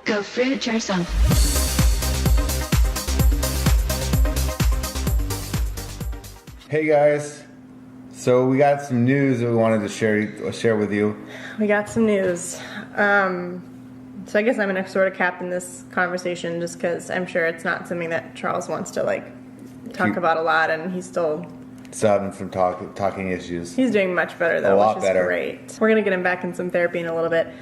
Go fruit yourself. Hey guys, so we got some news that we wanted to share with you. We got some news. So I guess I'm gonna sort of captain this conversation just because I'm sure it's not something that Charles wants to talk about a lot, and he's still having some talking issues. He's doing much better though, which is better. Great. We're gonna get him back in some therapy in a little bit.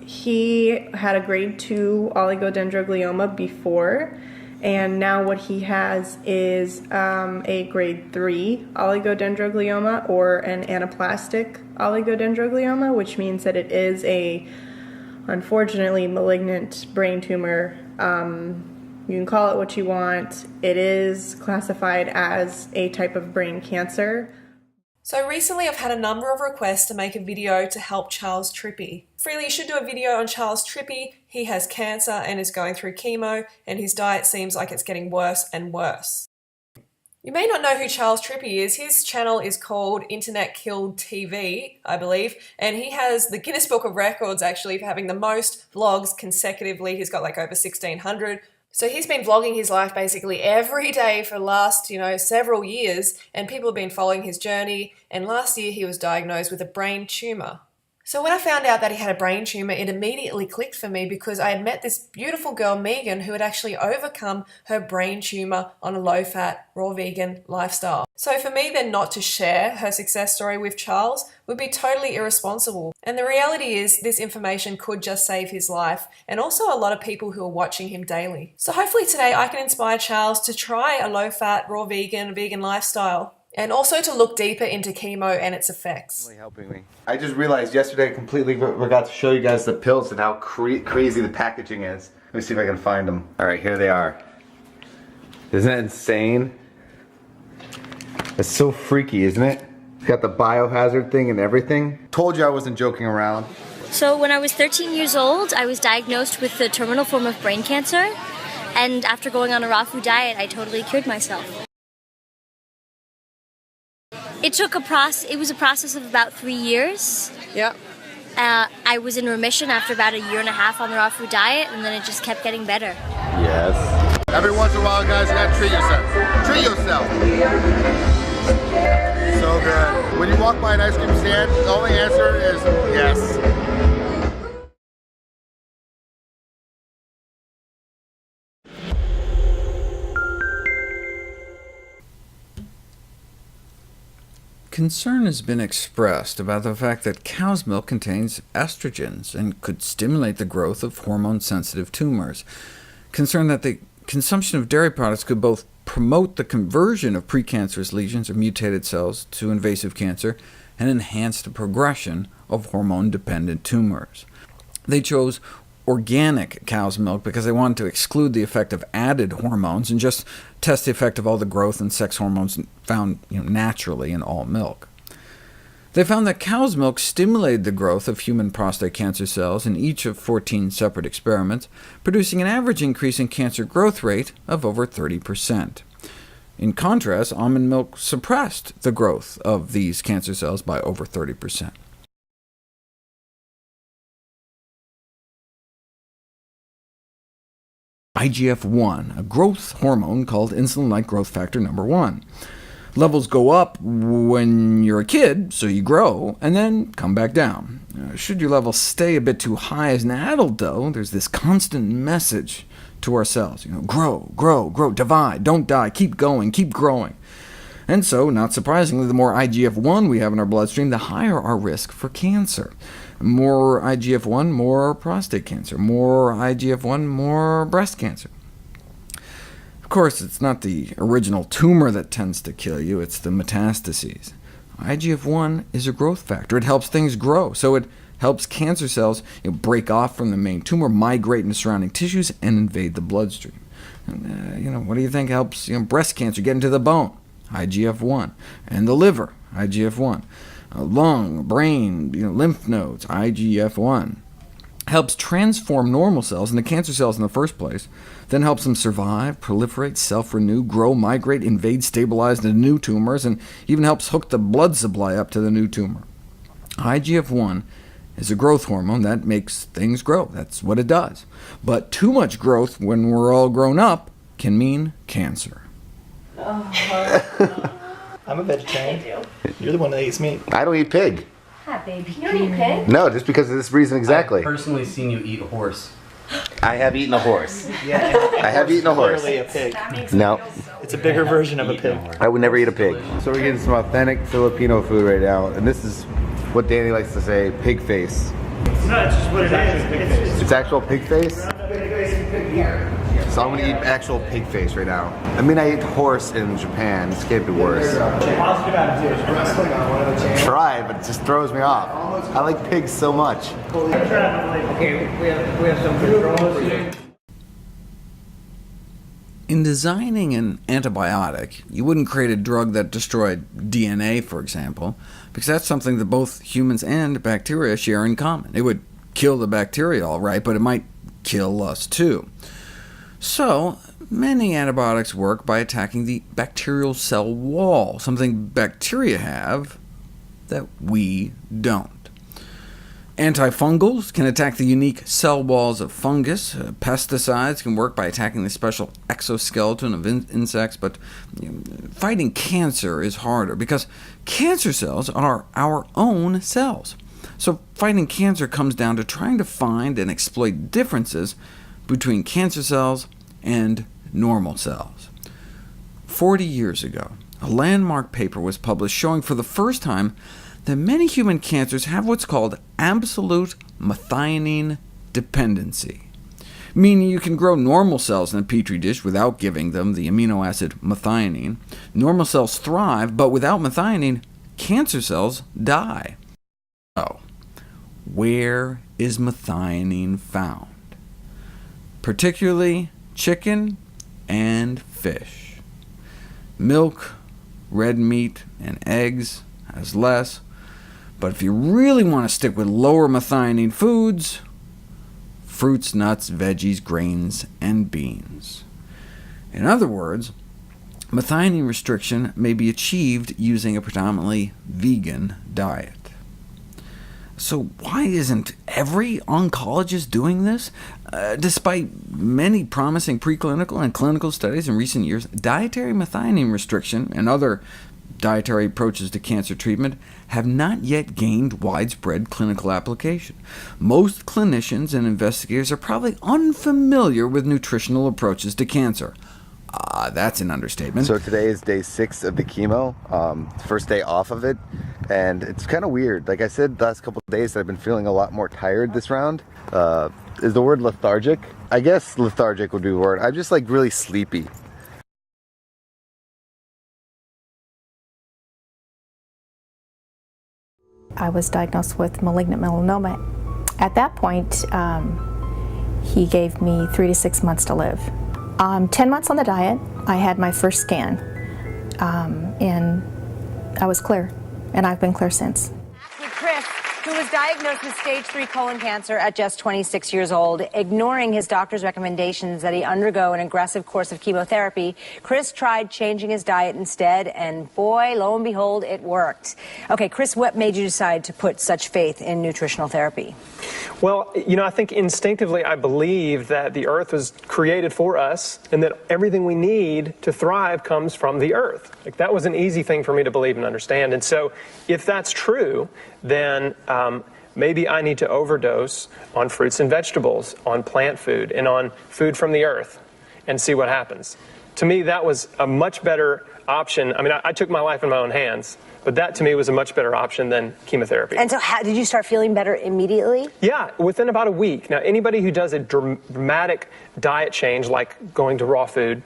He had a grade 2 oligodendroglioma before, and now what he has is a grade 3 oligodendroglioma, or an anaplastic oligodendroglioma, which means that it is a, unfortunately, malignant brain tumor. You can call it what you want. It is classified as a type of brain cancer. So recently I've had a number of requests to make a video to help Charles Trippy. Really, you should do a video on Charles Trippy. He has cancer and is going through chemo, and his diet seems like it's getting worse and worse. You may not know who Charles Trippy is. His channel is called Internet Killed TV, I believe, and he has the Guinness Book of Records actually for having the most vlogs consecutively. He's got over 1,600. So he's been vlogging his life basically every day for the last, several years, and people have been following his journey, and last year he was diagnosed with a brain tumor. So when I found out that he had a brain tumor, it immediately clicked for me because I had met this beautiful girl, Megan, who had actually overcome her brain tumor on a low-fat, raw vegan lifestyle. So for me then not to share her success story with Charles would be totally irresponsible. And the reality is this information could just save his life, and also a lot of people who are watching him daily. So hopefully today I can inspire Charles to try a low-fat, raw vegan lifestyle, and also to look deeper into chemo and its effects. Really helping me. I just realized yesterday I completely forgot to show you guys the pills and how crazy the packaging is. Let me see if I can find them. Alright, here they are. Isn't that insane? It's so freaky, isn't it? It's got the biohazard thing and everything. Told you I wasn't joking around. So when I was 13 years old, I was diagnosed with the terminal form of brain cancer, and after going on a raw food diet, I totally cured myself. It was a process of about 3 years. Yep. I was in remission after about a year and a half on the raw food diet, and then it just kept getting better. Yes. Every once in a while, guys, you gotta treat yourself. Treat yourself. So good. When you walk by an ice cream stand, the only answer is yes. Concern has been expressed about the fact that cow's milk contains estrogens and could stimulate the growth of hormone-sensitive tumors. Concern that the consumption of dairy products could both promote the conversion of precancerous lesions or mutated cells to invasive cancer and enhance the progression of hormone-dependent tumors. They chose organic cow's milk because they wanted to exclude the effect of added hormones and just test the effect of all the growth and sex hormones found naturally in all milk. They found that cow's milk stimulated the growth of human prostate cancer cells in each of 14 separate experiments, producing an average increase in cancer growth rate of over 30%. In contrast, almond milk suppressed the growth of these cancer cells by over 30%. IGF-1, a growth hormone called insulin-like growth factor number 1. Levels go up when you're a kid, so you grow, and then come back down. Should your levels stay a bit too high as an adult, though, there's this constant message to our cells, grow, grow, grow, divide, don't die, keep going, keep growing. And so, not surprisingly, the more IGF-1 we have in our bloodstream, the higher our risk for cancer. More IGF-1, more prostate cancer. More IGF-1, more breast cancer. Of course, it's not the original tumor that tends to kill you, it's the metastases. IGF-1 is a growth factor. It helps things grow, so it helps cancer cells break off from the main tumor, migrate into surrounding tissues, and invade the bloodstream. And, what do you think helps breast cancer get into the bone? IGF-1. And the liver, IGF-1. Lung, brain, lymph nodes, IGF-1. Helps transform normal cells into cancer cells in the first place, then helps them survive, proliferate, self-renew, grow, migrate, invade, stabilize into new tumors, and even helps hook the blood supply up to the new tumor. IGF-1 is a growth hormone that makes things grow. That's what it does. But too much growth when we're all grown up can mean cancer. I'm a vegetarian. You're the one that eats meat. I don't eat pig. Hi, baby. You don't eat pig? No, just because of this reason exactly. I've personally seen you eat a horse. I have eaten a horse. Yeah, I have eaten a horse. Literally a pig. No, It's a bigger version of a pig. I would never eat a pig. So we're getting some authentic Filipino food right now, and this is what Danny likes to say, pig face. No, it's just what it is. It's actual pig face? So I'm gonna eat actual pig face right now. I mean, I ate horse in Japan. This can't be worse. Try, but it just throws me off. I like pigs so much. Okay, we have some control for you. In designing an antibiotic, you wouldn't create a drug that destroyed DNA, for example, because that's something that both humans and bacteria share in common. It would kill the bacteria all right, but it might kill us too. So, many antibiotics work by attacking the bacterial cell wall, something bacteria have that we don't. Antifungals can attack the unique cell walls of fungus. Pesticides can work by attacking the special exoskeleton of insects, but fighting cancer is harder, because cancer cells are our own cells. So fighting cancer comes down to trying to find and exploit differences between cancer cells and normal cells. 40 years ago, a landmark paper was published showing for the first time that many human cancers have what's called absolute methionine dependency, meaning you can grow normal cells in a petri dish without giving them the amino acid methionine. Normal cells thrive, but without methionine, cancer cells die. So, where is methionine found? Particularly chicken and fish. Milk, red meat, and eggs has less. But if you really want to stick with lower methionine foods, fruits, nuts, veggies, grains, and beans. In other words, methionine restriction may be achieved using a predominantly vegan diet. So why isn't every oncologist doing this? Despite many promising preclinical and clinical studies in recent years, dietary methionine restriction and other dietary approaches to cancer treatment have not yet gained widespread clinical application. Most clinicians and investigators are probably unfamiliar with nutritional approaches to cancer. That's an understatement. So today is day 6 of the chemo, first day off of it, and it's kind of weird. Like I said, the last couple of days I've been feeling a lot more tired this round. Is the word lethargic? I guess lethargic would be the word. I'm just like really sleepy. I was diagnosed with malignant melanoma. At that point, he gave me 3 to 6 months to live. 10 months on the diet, I had my first scan, and I was clear, and I've been clear since. With Chris, who was diagnosed with stage 3 colon cancer at just 26 years old, ignoring his doctor's recommendations that he undergo an aggressive course of chemotherapy, Chris tried changing his diet instead, and boy, lo and behold, it worked. Okay, Chris, what made you decide to put such faith in nutritional therapy? Well, you know, I think instinctively I believe that the earth was created for us, and that everything we need to thrive comes from the earth. Like, that was an easy thing for me to believe and understand. And so if that's true, then maybe I need to overdose on fruits and vegetables, on plant food, and on food from the earth, and see what happens. To me, that was a much better option. I mean, I took my life in my own hands, but that to me was a much better option than chemotherapy. And so how did you start feeling better immediately? Yeah, within about a week. Now, anybody who does a dramatic diet change, like going to raw food,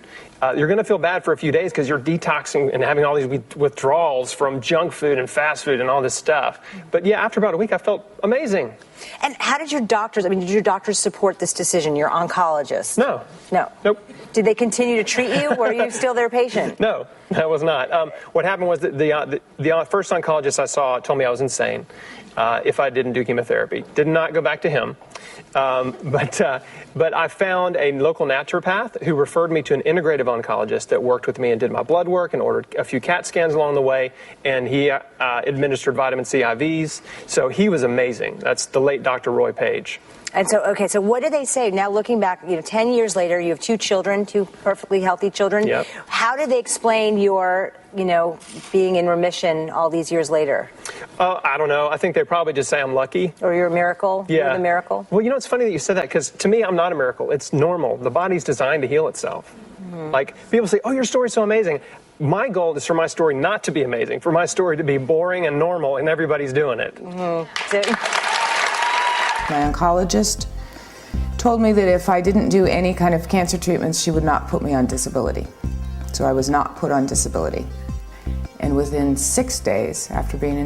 you're going to feel bad for a few days because you're detoxing and having all these withdrawals from junk food and fast food and all this stuff. But yeah, after about a week, I felt amazing. And how did your doctors, did your doctors support this decision, your oncologist? No. No? Nope. Did they continue to treat you? Were you still their patient? No, I was not. What happened was that the first oncologist I saw told me I was insane if I didn't do chemotherapy. Did not go back to him. But I found a local naturopath who referred me to an integrative oncologist that worked with me and did my blood work and ordered a few CAT scans along the way, and he administered vitamin C IVs. So he was amazing. That's the late Dr. Roy Page. And so, okay, so what do they say? Now looking back, 10 years later, you have 2 children, 2 perfectly healthy children. Yep. How did they explain your, being in remission all these years later? I don't know. I think they probably just say I'm lucky. Or you're a miracle? Yeah. You're the miracle? Well, it's funny that you said that, because to me, I'm not a miracle. It's normal. The body's designed to heal itself. Mm-hmm. Like, people say, oh, your story's so amazing. My goal is for my story not to be amazing, for my story to be boring and normal, and everybody's doing it. Mm-hmm. My oncologist told me that if I didn't do any kind of cancer treatments, she would not put me on disability. So I was not put on disability. And within 6 days, after being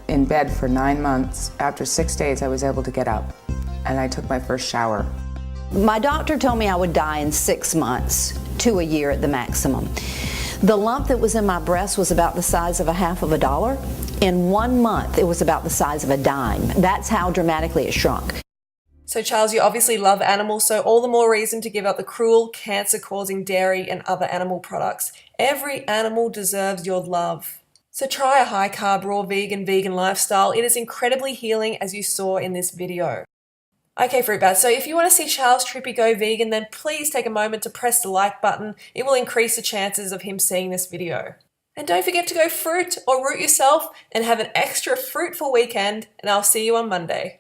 in bed for 9 months, after 6 days I was able to get up, and I took my first shower. My doctor told me I would die in 6 months to a year at the maximum. The lump that was in my breast was about the size of $0.50. In 1 month, it was about the size of a dime. That's how dramatically it shrunk. So Charles, you obviously love animals, so all the more reason to give up the cruel, cancer-causing dairy and other animal products. Every animal deserves your love. So try a high-carb, raw vegan lifestyle. It is incredibly healing, as you saw in this video. Okay, Fruit Bats, so if you want to see Charles Trippy go vegan, then please take a moment to press the like button. It will increase the chances of him seeing this video. And don't forget to go fruit or root yourself and have an extra fruitful weekend, and I'll see you on Monday.